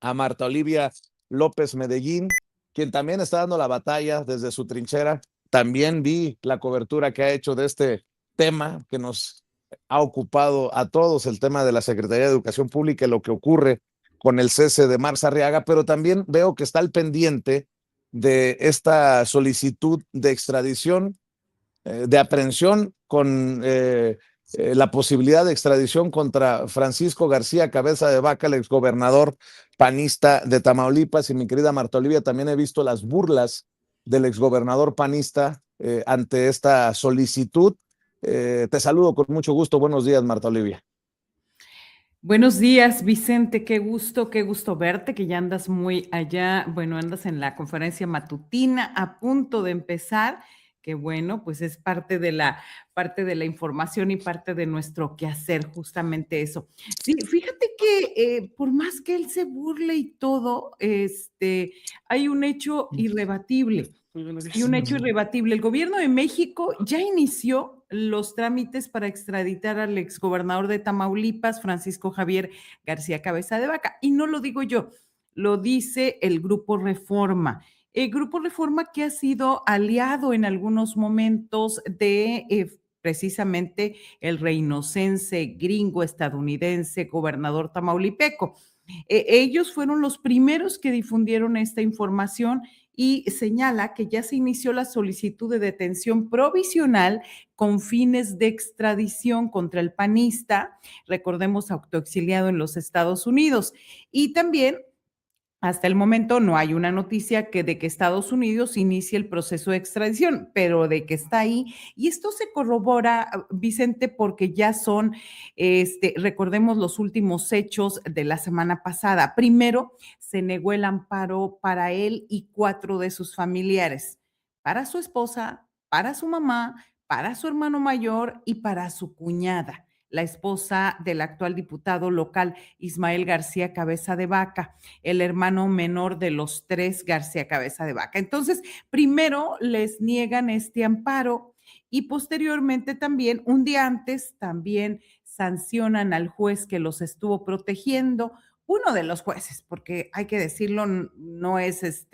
a Marta Olivia López Medellín, quien también está dando la batalla desde su trinchera. También vi la cobertura que ha hecho de este tema que nos ha ocupado a todos, el tema de la Secretaría de Educación Pública y lo que ocurre con el cese de Marx Arriaga, pero también veo que está al pendiente de esta solicitud de extradición, de aprehensión con la posibilidad de extradición contra Francisco García Cabeza de Vaca, el exgobernador panista de Tamaulipas. Y mi querida Marta Olivia, también he visto las burlas del exgobernador panista ante esta solicitud. Te saludo con mucho gusto. Buenos días, Marta Olivia. Buenos días, Vicente, qué gusto verte, que ya andas muy allá, bueno, andas en la conferencia matutina a punto de empezar, que bueno, pues es parte de la información y parte de nuestro quehacer, justamente eso. Sí, fíjate que por más que él se burle y todo, hay un hecho irrebatible. Y un hecho irrebatible, el gobierno de México ya inició los trámites para extraditar al exgobernador de Tamaulipas, Francisco Javier García Cabeza de Vaca. Y no lo digo yo, lo dice el Grupo Reforma. El Grupo Reforma que ha sido aliado en algunos momentos de precisamente el reinocense gringo estadounidense gobernador tamaulipeco. Ellos fueron los primeros que difundieron esta información y señala que ya se inició la solicitud de detención provisional con fines de extradición contra el panista, recordemos, autoexiliado en los Estados Unidos. Y también hasta el momento no hay una noticia de que Estados Unidos inicie el proceso de extradición, pero de que está ahí. Y esto se corrobora, Vicente, porque ya son, recordemos los últimos hechos de la semana pasada. Primero, se negó el amparo para él y 4 de sus familiares, para su esposa, para su mamá, para su hermano mayor y para su cuñada, la esposa del actual diputado local Ismael García Cabeza de Vaca, el hermano menor de los 3 García Cabeza de Vaca. Entonces, primero les niegan este amparo y posteriormente también, un día antes, también sancionan al juez que los estuvo protegiendo, uno de los jueces, porque hay que decirlo, no es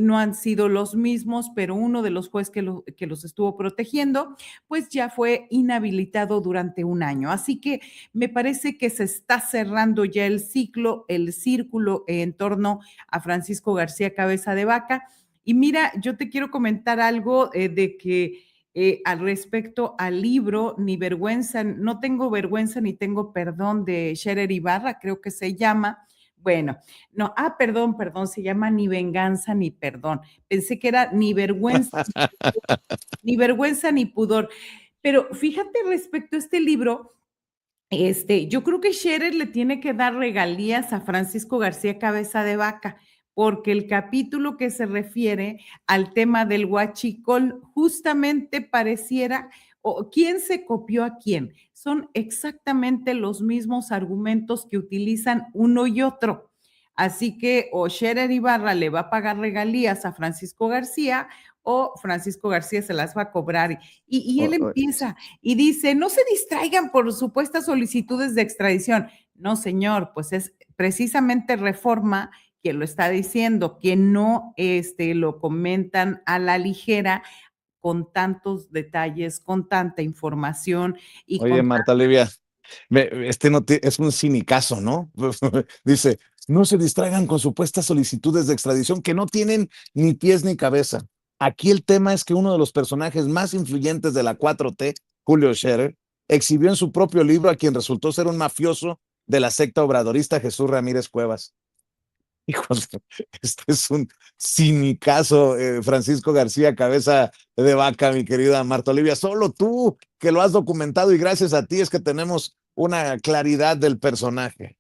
no han sido los mismos, pero uno de los jueces que los estuvo protegiendo, pues ya fue inhabilitado durante un año. Así que me parece que se está cerrando ya el círculo en torno a Francisco García Cabeza de Vaca. Y mira, yo te quiero comentar algo de que al respecto al libro Ni vergüenza, no tengo vergüenza ni tengo perdón de Scherer Ibarra, creo que se llama. Bueno, no, perdón, se llama Ni venganza ni perdón. Pensé que era ni vergüenza ni pudor. Pero fíjate respecto a este libro, yo creo que Scherer le tiene que dar regalías a Francisco García Cabeza de Vaca, porque el capítulo que se refiere al tema del huachicol justamente pareciera, o quién se copió a quién. Son exactamente los mismos argumentos que utilizan uno y otro. Así que o Scherer Ibarra le va a pagar regalías a Francisco García o Francisco García se las va a cobrar. Y él empieza y dice, no se distraigan por supuestas solicitudes de extradición. No, señor, pues es precisamente Reforma quien lo está diciendo, que no lo comentan a la ligera con tantos detalles, con tanta información y Oye, con... Marta Olivia, es un cinicazo, ¿no? Dice, no se distraigan con supuestas solicitudes de extradición que no tienen ni pies ni cabeza. Aquí el tema es que uno de los personajes más influyentes de la 4T, Julio Scherer, exhibió en su propio libro a quien resultó ser un mafioso de la secta obradorista Jesús Ramírez Cuevas. Hijos, este es un cinicazo, Francisco García Cabeza de Vaca, mi querida Marta Olivia. Solo tú que lo has documentado y gracias a ti es que tenemos una claridad del personaje.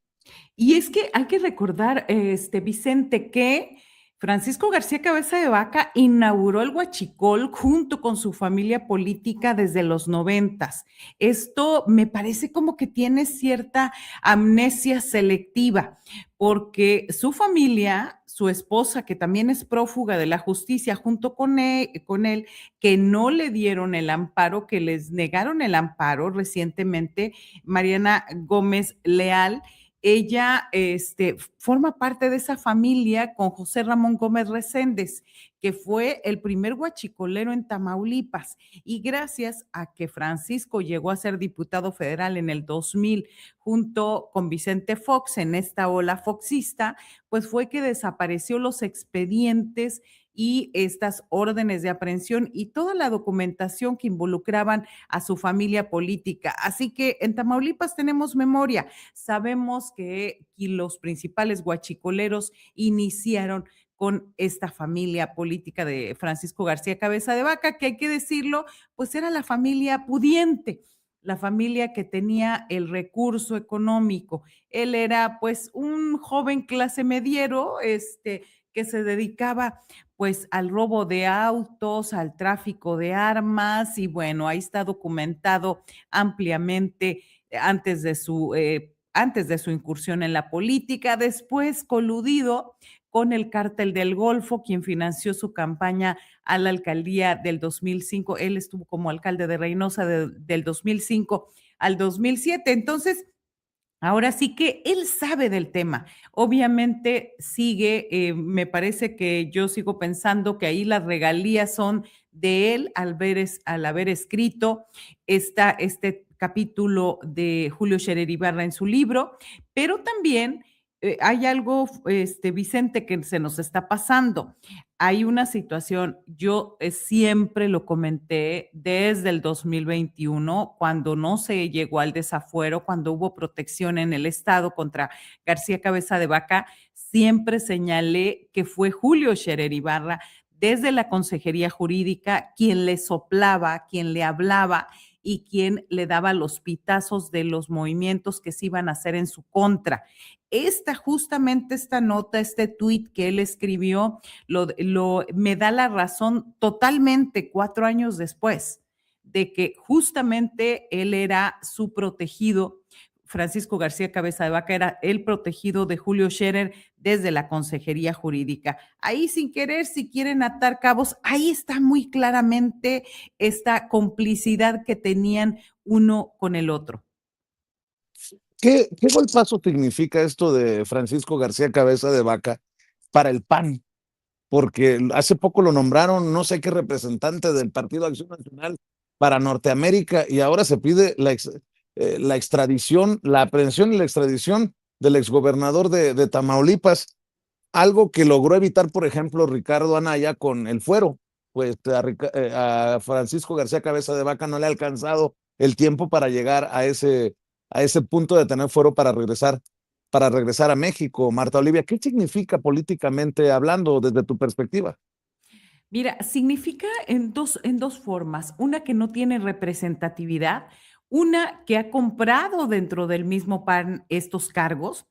Y es que hay que recordar, Vicente, que Francisco García Cabeza de Vaca inauguró el huachicol junto con su familia política desde los 90. Esto me parece como que tiene cierta amnesia selectiva, porque su familia, su esposa, que también es prófuga de la justicia, junto con él, que no le dieron el amparo, que les negaron el amparo recientemente, Mariana Gómez Leal, ella forma parte de esa familia con José Ramón Gómez Reséndez, que fue el primer huachicolero en Tamaulipas. Y gracias a que Francisco llegó a ser diputado federal en el 2000 junto con Vicente Fox en esta ola foxista, pues fue que desapareció los expedientes y estas órdenes de aprehensión y toda la documentación que involucraban a su familia política. Así que en Tamaulipas tenemos memoria, sabemos que los principales guachicoleros iniciaron con esta familia política de Francisco García Cabeza de Vaca, que hay que decirlo, pues era la familia pudiente, la familia que tenía el recurso económico. Él era pues un joven clase mediero, que se dedicaba pues al robo de autos, al tráfico de armas y bueno, ahí está documentado ampliamente antes de su incursión en la política, después coludido con el cártel del Golfo, quien financió su campaña a la alcaldía del 2005. Él estuvo como alcalde de Reynosa del 2005 al 2007. Entonces, ahora sí que él sabe del tema. Obviamente sigue, me parece que yo sigo pensando que ahí las regalías son de él al haber escrito este capítulo de Julio Scherer Ibarra en su libro, pero también hay algo, Vicente, que se nos está pasando. Hay una situación, yo siempre lo comenté desde el 2021, cuando no se llegó al desafuero, cuando hubo protección en el Estado contra García Cabeza de Vaca, siempre señalé que fue Julio Scherer Ibarra desde la Consejería Jurídica quien le soplaba, quien le hablaba y quien le daba los pitazos de los movimientos que se iban a hacer en su contra. Justamente esta nota, este tuit que él escribió, me da la razón totalmente 4 años después de que justamente él era su protegido. Francisco García Cabeza de Vaca era el protegido de Julio Scherer desde la Consejería Jurídica. Ahí sin querer, si quieren atar cabos, ahí está muy claramente esta complicidad que tenían uno con el otro. ¿Qué golpazo significa esto de Francisco García Cabeza de Vaca para el PAN? Porque hace poco lo nombraron no sé qué representante del Partido Acción Nacional para Norteamérica y ahora se pide la extradición, la aprehensión y la extradición del exgobernador de Tamaulipas, algo que logró evitar, por ejemplo, Ricardo Anaya con el fuero, pues a Francisco García Cabeza de Vaca no le ha alcanzado el tiempo para llegar a ese punto de tener fuero para regresar a México. Marta Olivia, ¿qué significa políticamente hablando desde tu perspectiva? Mira, significa en dos formas. Una que no tiene representatividad, una que ha comprado dentro del mismo PAN estos cargos.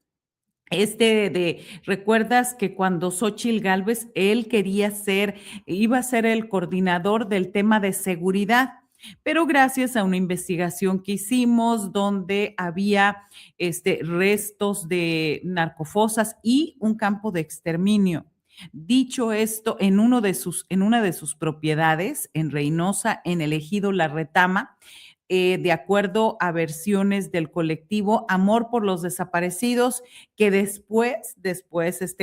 ¿Recuerdas que cuando Xóchitl Gálvez, él iba a ser el coordinador del tema de seguridad? Pero gracias a una investigación que hicimos donde había restos de narcofosas y un campo de exterminio. Dicho esto, en una de sus propiedades, en Reynosa, en el ejido La Retama, de acuerdo a versiones del colectivo Amor por los Desaparecidos, que después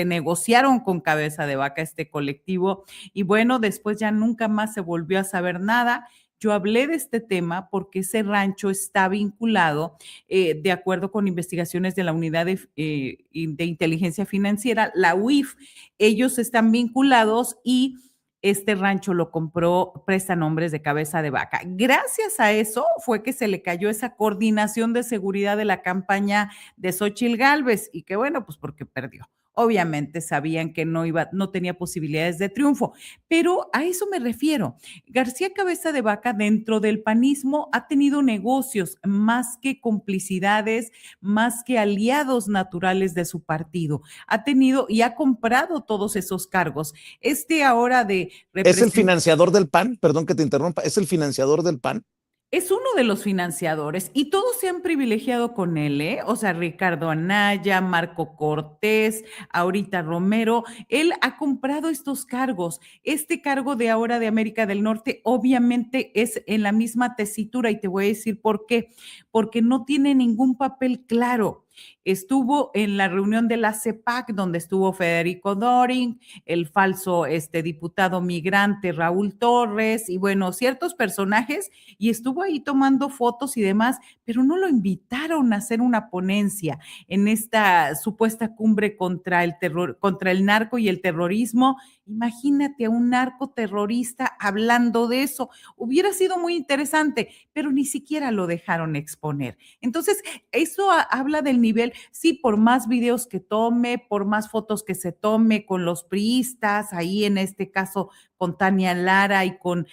negociaron con Cabeza de Vaca este colectivo y bueno, después ya nunca más se volvió a saber nada. Yo hablé de este tema porque ese rancho está vinculado, de acuerdo con investigaciones de la Unidad de Inteligencia Financiera, la UIF. Ellos están vinculados y este rancho lo compró prestanombres de Cabeza de Vaca. Gracias a eso fue que se le cayó esa coordinación de seguridad de la campaña de Xóchitl Gálvez y que bueno, pues porque perdió. Obviamente sabían que no tenía posibilidades de triunfo, pero a eso me refiero. García Cabeza de Vaca dentro del panismo ha tenido negocios más que complicidades, más que aliados naturales de su partido. Ha tenido y ha comprado todos esos cargos. Ahora de ¿Es el representar financiador del PAN? Perdón que te interrumpa, ¿es el financiador del PAN? es uno de los financiadores y todos se han privilegiado con él, ¿eh? O sea, Ricardo Anaya, Marco Cortés, ahorita Romero, él ha comprado estos cargos. Este cargo de ahora de América del Norte obviamente es en la misma tesitura y te voy a decir por qué, porque no tiene ningún papel claro. estuvo en la reunión de la CEPAC, donde estuvo Federico Doring, el falso diputado migrante Raúl Torres, y bueno, ciertos personajes, y estuvo ahí tomando fotos y demás, pero no lo invitaron a hacer una ponencia en esta supuesta cumbre contra el terror, contra el narco y el terrorismo. Imagínate a un narcoterrorista hablando de eso. Hubiera sido muy interesante, pero ni siquiera lo dejaron exponer. Entonces, eso habla del nivel, sí, por más videos que tome, por más fotos que se tome con los priistas, ahí en este caso con Tania Lara y con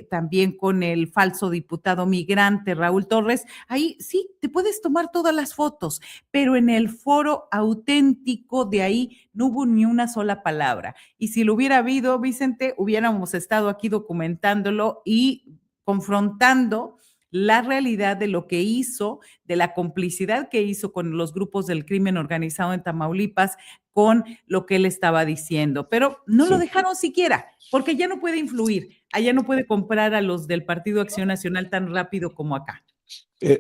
también con el falso diputado migrante Raúl Torres, ahí sí te puedes tomar todas las fotos, pero en el foro auténtico de ahí no hubo ni una sola palabra. Y si lo hubiera habido, Vicente, hubiéramos estado aquí documentándolo y confrontando la realidad de lo que hizo, de la complicidad que hizo con los grupos del crimen organizado en Tamaulipas, con lo que él estaba diciendo. Pero no lo dejaron siquiera, porque ya no puede influir, allá no puede comprar a los del Partido Acción Nacional tan rápido como acá.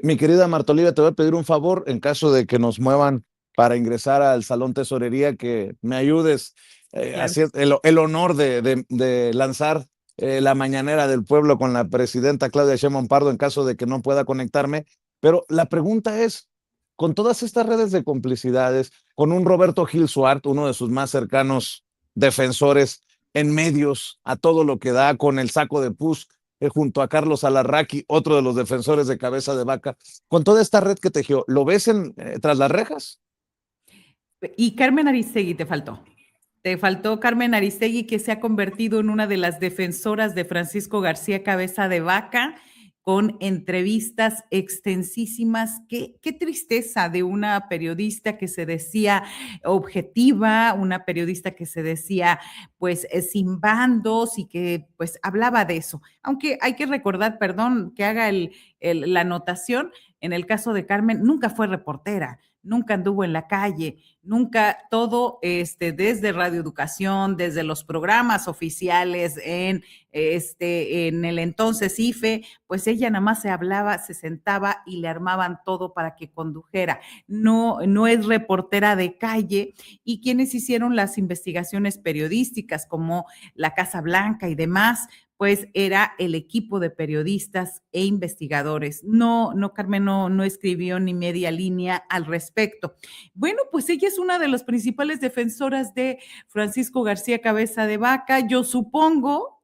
Mi querida Marta Olivia, te voy a pedir un favor en caso de que nos muevan para ingresar al Salón Tesorería, que me ayudes Claro. así el honor de lanzar la mañanera del pueblo con la presidenta Claudia Sheinbaum Pardo en caso de que no pueda conectarme. Pero la pregunta es, con todas estas redes de complicidades, con un Roberto Gil Suart, uno de sus más cercanos defensores en medios, a todo lo que da, con el saco de pus, junto a Carlos Alarraqui, otro de los defensores de Cabeza de Vaca, con toda esta red que tejió, ¿lo ves tras las rejas? Y Carmen Aristegui te faltó. Te faltó Carmen Aristegui, que se ha convertido en una de las defensoras de Francisco García Cabeza de Vaca, con entrevistas extensísimas. Qué tristeza de una periodista que se decía objetiva, una periodista que se decía pues sin bandos y que pues hablaba de eso. Aunque hay que recordar, perdón, que haga la anotación, en el caso de Carmen, nunca fue reportera, nunca anduvo en la calle, nunca todo desde Radio Educación, desde los programas oficiales en el entonces IFE, pues ella nada más se hablaba, se sentaba y le armaban todo para que condujera. No, no es reportera de calle, y quienes hicieron las investigaciones periodísticas como la Casa Blanca y demás, pues era el equipo de periodistas e investigadores. No, Carmen no escribió ni media línea al respecto. Bueno, pues ella es una de las principales defensoras de Francisco García Cabeza de Vaca. Yo supongo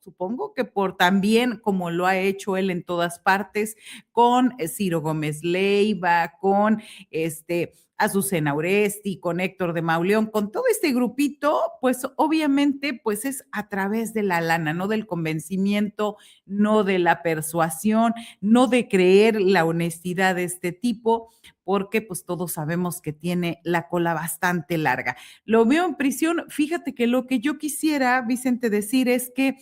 que por también, como lo ha hecho él en todas partes, con Ciro Gómez Leiva, con Azucena Oresti, con Héctor de Mauleón, con todo este grupito, pues obviamente pues es a través de la lana, no del convencimiento, no de la persuasión, no de creer la honestidad de este tipo, porque pues todos sabemos que tiene la cola bastante larga. Lo veo en prisión. Fíjate que lo que yo quisiera, Vicente, decir es que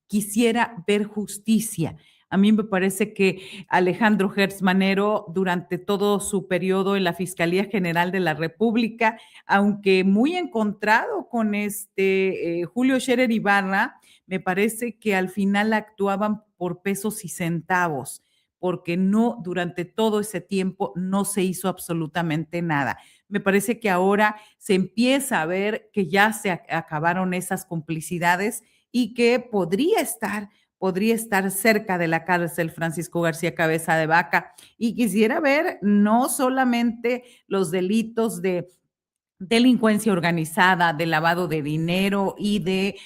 quisiera ver justicia. A mí me parece que Alejandro Gertz Manero, durante todo su periodo en la Fiscalía General de la República, aunque muy encontrado con Julio Scherer Ibarra, me parece que al final actuaban por pesos y centavos, porque no, durante todo ese tiempo no se hizo absolutamente nada. Me parece que ahora se empieza a ver que ya se acabaron esas complicidades y que podría estar cerca de la cárcel Francisco García Cabeza de Vaca. Y quisiera ver no solamente los delitos de delincuencia organizada, de lavado de dinero y de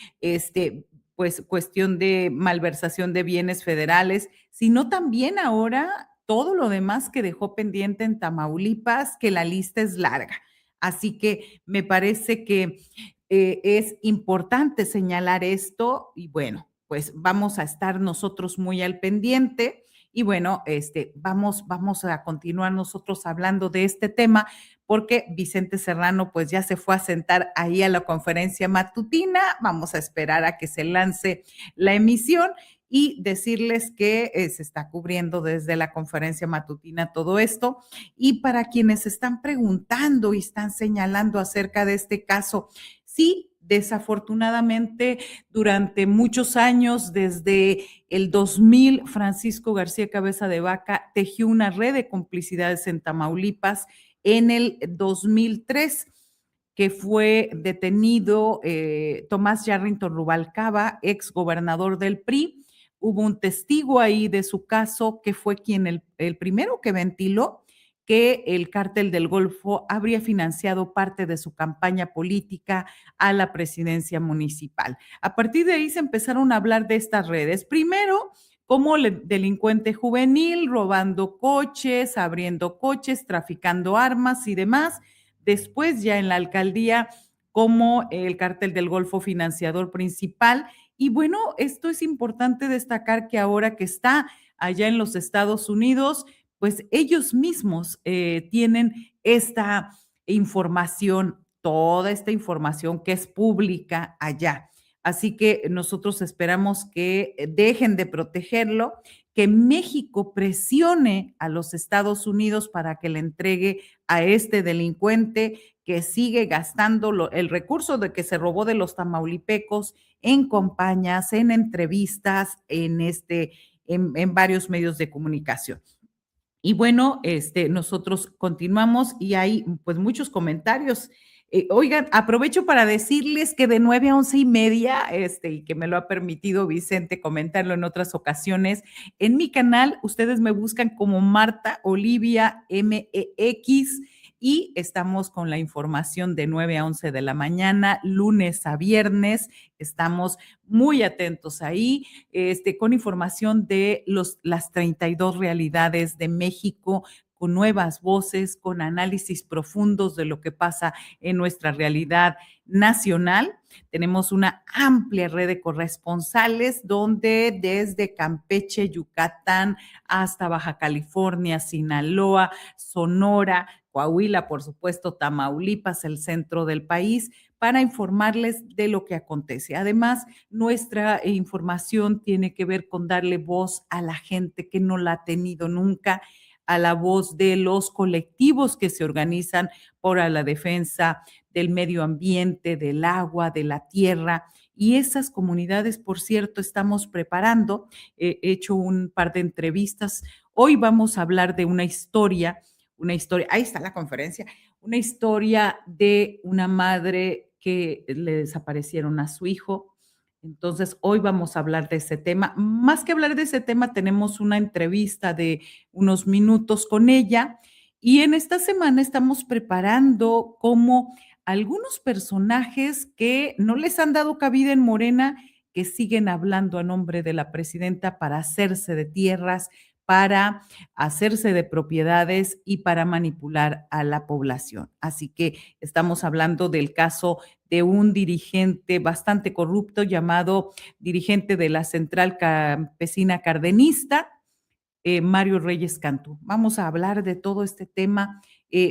pues cuestión de malversación de bienes federales, sino también ahora todo lo demás que dejó pendiente en Tamaulipas, que la lista es larga. Así que me parece que es importante señalar esto, y bueno, pues vamos a estar nosotros muy al pendiente. Y bueno, vamos a continuar nosotros hablando de este tema, porque Vicente Serrano pues ya se fue a sentar ahí a la conferencia matutina. Vamos a esperar a que se lance la emisión y decirles que se está cubriendo desde la conferencia matutina todo esto. Y para quienes están preguntando y están señalando acerca de este caso, sí, desafortunadamente, durante muchos años, desde el 2000, Francisco García Cabeza de Vaca tejió una red de complicidades en Tamaulipas, en el 2003, que fue detenido Tomás Yarrington Rubalcaba, ex gobernador del PRI. Hubo un testigo ahí de su caso que fue quien el primero que ventiló que el cártel del Golfo habría financiado parte de su campaña política a la presidencia municipal. A partir de ahí se empezaron a hablar de estas redes. Primero, como delincuente juvenil, robando coches, abriendo coches, traficando armas y demás. Después, ya en la alcaldía, como el cártel del Golfo financiador principal. Y bueno, esto es importante destacar que ahora que está allá en los Estados Unidos, pues ellos mismos tienen esta información, toda esta información que es pública allá. Así que nosotros esperamos que dejen de protegerlo, que México presione a los Estados Unidos para que le entregue a este delincuente que sigue gastando el recurso de que se robó de los tamaulipecos en campañas, en entrevistas, en varios medios de comunicación. Y bueno, nosotros continuamos y hay pues muchos comentarios. Oigan, aprovecho para decirles que de 9 a 11:30, y que me lo ha permitido Vicente comentarlo en otras ocasiones, en mi canal ustedes me buscan como Marta Olivia MEX y estamos con la información de 9 a 11 de la mañana, lunes a viernes. Estamos muy atentos ahí, con información de las 32 realidades de México, con nuevas voces, con análisis profundos de lo que pasa en nuestra realidad nacional. Tenemos una amplia red de corresponsales donde desde Campeche, Yucatán, hasta Baja California, Sinaloa, Sonora, Coahuila, por supuesto, Tamaulipas, el centro del país, para informarles de lo que acontece. Además, nuestra información tiene que ver con darle voz a la gente que no la ha tenido nunca, a la voz de los colectivos que se organizan por la defensa del medio ambiente, del agua, de la tierra. Y esas comunidades, por cierto, estamos preparando. He hecho un par de entrevistas. Hoy vamos a hablar de una historia, ahí está la conferencia, una historia de una madre que le desaparecieron a su hijo. Entonces, hoy vamos a hablar de ese tema. Más que hablar de ese tema, tenemos una entrevista de unos minutos con ella y en esta semana estamos preparando como algunos personajes que no les han dado cabida en Morena, que siguen hablando a nombre de la presidenta para hacerse de tierras, para hacerse de propiedades y para manipular a la población. Así que estamos hablando del caso de un dirigente bastante corrupto llamado dirigente de la Central Campesina Cardenista, Mario Reyes Cantú. Vamos a hablar de todo este tema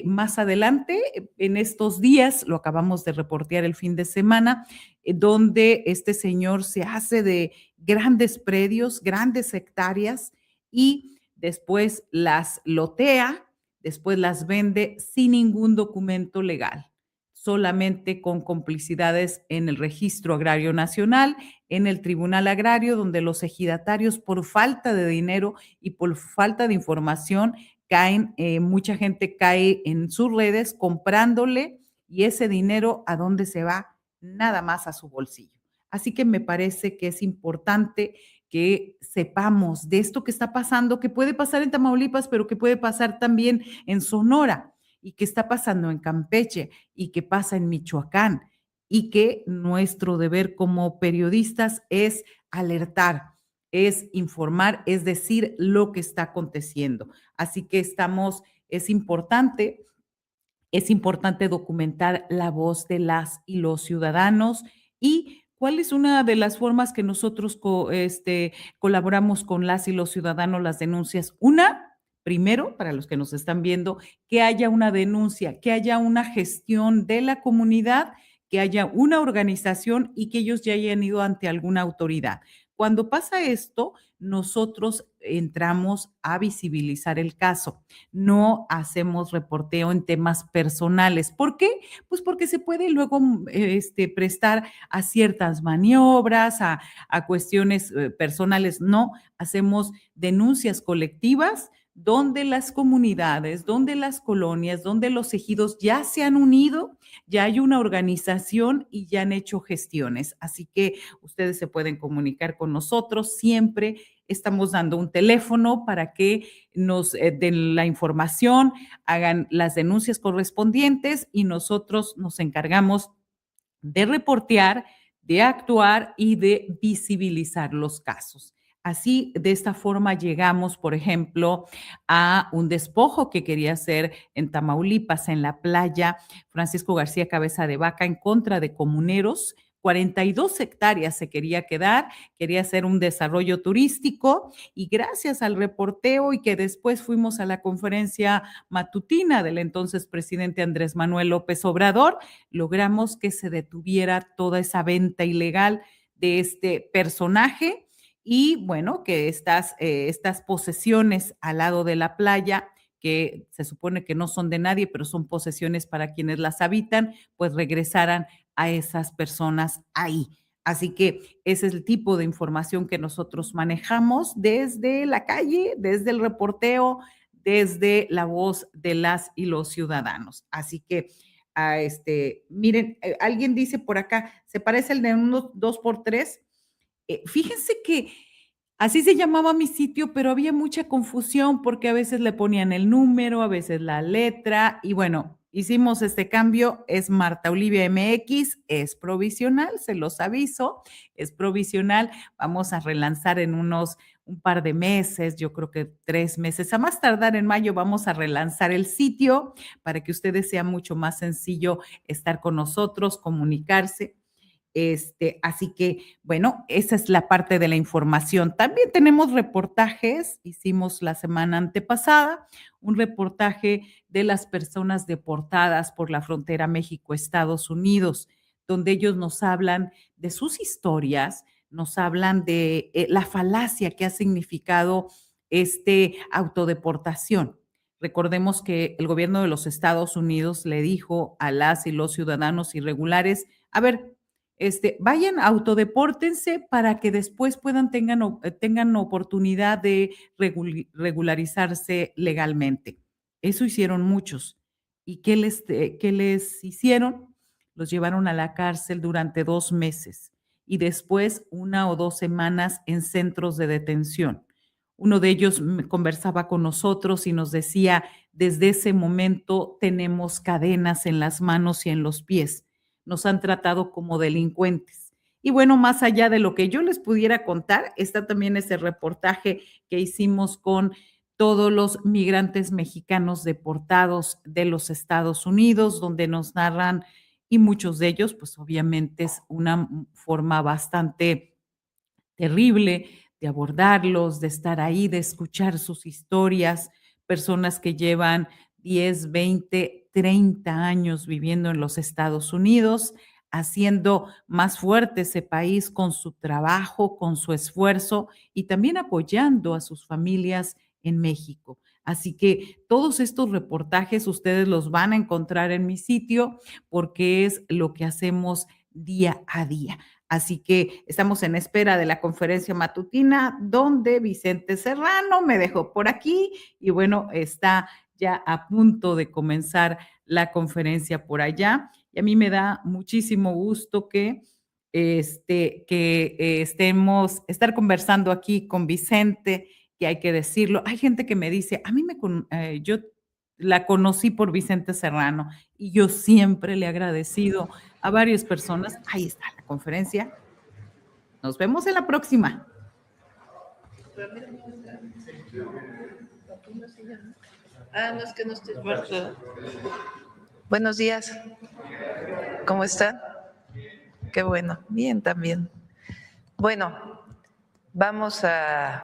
más adelante. En estos días, lo acabamos de reportear el fin de semana, donde este señor se hace de grandes predios, grandes hectáreas y después las lotea, después las vende sin ningún documento legal, solamente con complicidades en el Registro Agrario Nacional, en el Tribunal Agrario, donde los ejidatarios, por falta de dinero y por falta de información, caen, mucha gente cae en sus redes comprándole y ese dinero, ¿a dónde se va? Nada más a su bolsillo. Así que me parece que es importante que sepamos de esto que está pasando, que puede pasar en Tamaulipas, pero que puede pasar también en Sonora y que está pasando en Campeche y que pasa en Michoacán y que nuestro deber como periodistas es alertar, es informar, es decir lo que está aconteciendo. Así que es importante documentar la voz de las y los ciudadanos y cuál es una de las formas que nosotros colaboramos con las y los ciudadanos, las denuncias. Una, primero, para los que nos están viendo, que haya una denuncia, que haya una gestión de la comunidad, que haya una organización y que ellos ya hayan ido ante alguna autoridad. Cuando pasa esto, nosotros entramos a visibilizar el caso. No hacemos reporteo en temas personales. ¿Por qué? Pues porque se puede luego prestar a ciertas maniobras, a cuestiones personales. No, hacemos denuncias colectivas donde las comunidades, donde las colonias, donde los ejidos ya se han unido, ya hay una organización y ya han hecho gestiones. Así que ustedes se pueden comunicar con nosotros. Siempre estamos dando un teléfono para que nos den la información, hagan las denuncias correspondientes y nosotros nos encargamos de reportear, de actuar y de visibilizar los casos. Así, de esta forma llegamos, por ejemplo, a un despojo que quería hacer en Tamaulipas, en la playa, Francisco García Cabeza de Vaca, en contra de comuneros. 42 hectáreas se quería quedar, quería hacer un desarrollo turístico y gracias al reporteo y que después fuimos a la conferencia matutina del entonces presidente Andrés Manuel López Obrador, logramos que se detuviera toda esa venta ilegal de este personaje y bueno, que estas posesiones al lado de la playa, que se supone que no son de nadie, pero son posesiones para quienes las habitan, pues regresaran a esas personas ahí. Así que ese es el tipo de información que nosotros manejamos desde la calle, desde el reporteo, desde la voz de las y los ciudadanos. Así que miren, alguien dice por acá, se parece el de unos 2x3. Fíjense que así se llamaba mi sitio, pero había mucha confusión porque a veces le ponían el número, a veces la letra, y bueno, hicimos este cambio, es Marta Olivia MX, es provisional, se los aviso, es provisional, vamos a relanzar en un par de meses, yo creo que 3 meses, a más tardar en mayo vamos a relanzar el sitio para que ustedes sea mucho más sencillo estar con nosotros, comunicarse. Así que, bueno, esa es la parte de la información. También tenemos reportajes, hicimos la semana antepasada un reportaje de las personas deportadas por la frontera México-Estados Unidos, donde ellos nos hablan de sus historias, nos hablan de la falacia que ha significado autodeportación. Recordemos que el gobierno de los Estados Unidos le dijo a las y los ciudadanos irregulares, a ver, vayan, autodepórtense para que después tengan oportunidad de regularizarse legalmente. Eso hicieron muchos. ¿Y qué les hicieron? Los llevaron a la cárcel durante 2 meses y después 1 o 2 semanas en centros de detención. Uno de ellos conversaba con nosotros y nos decía, desde ese momento tenemos cadenas en las manos y en los pies, nos han tratado como delincuentes. Y bueno, más allá de lo que yo les pudiera contar, está también ese reportaje que hicimos con todos los migrantes mexicanos deportados de los Estados Unidos, donde nos narran, y muchos de ellos, pues obviamente es una forma bastante terrible de abordarlos, de estar ahí, de escuchar sus historias, personas que llevan 10, 20, 30 años viviendo en los Estados Unidos, haciendo más fuerte ese país con su trabajo, con su esfuerzo y también apoyando a sus familias en México. Así que todos estos reportajes ustedes los van a encontrar en mi sitio porque es lo que hacemos día a día. Así que estamos en espera de la conferencia matutina donde Vicente Serrano me dejó por aquí y bueno, está ya a punto de comenzar la conferencia por allá. Y a mí me da muchísimo gusto que estar conversando aquí con Vicente, que hay que decirlo. Hay gente que me dice, yo la conocí por Vicente Serrano y yo siempre le he agradecido a varias personas. Ahí está la conferencia. Nos vemos en la próxima. No es que no estoy muerto. Buenos días. ¿Cómo están? Qué bueno. Bien también. Bueno, vamos a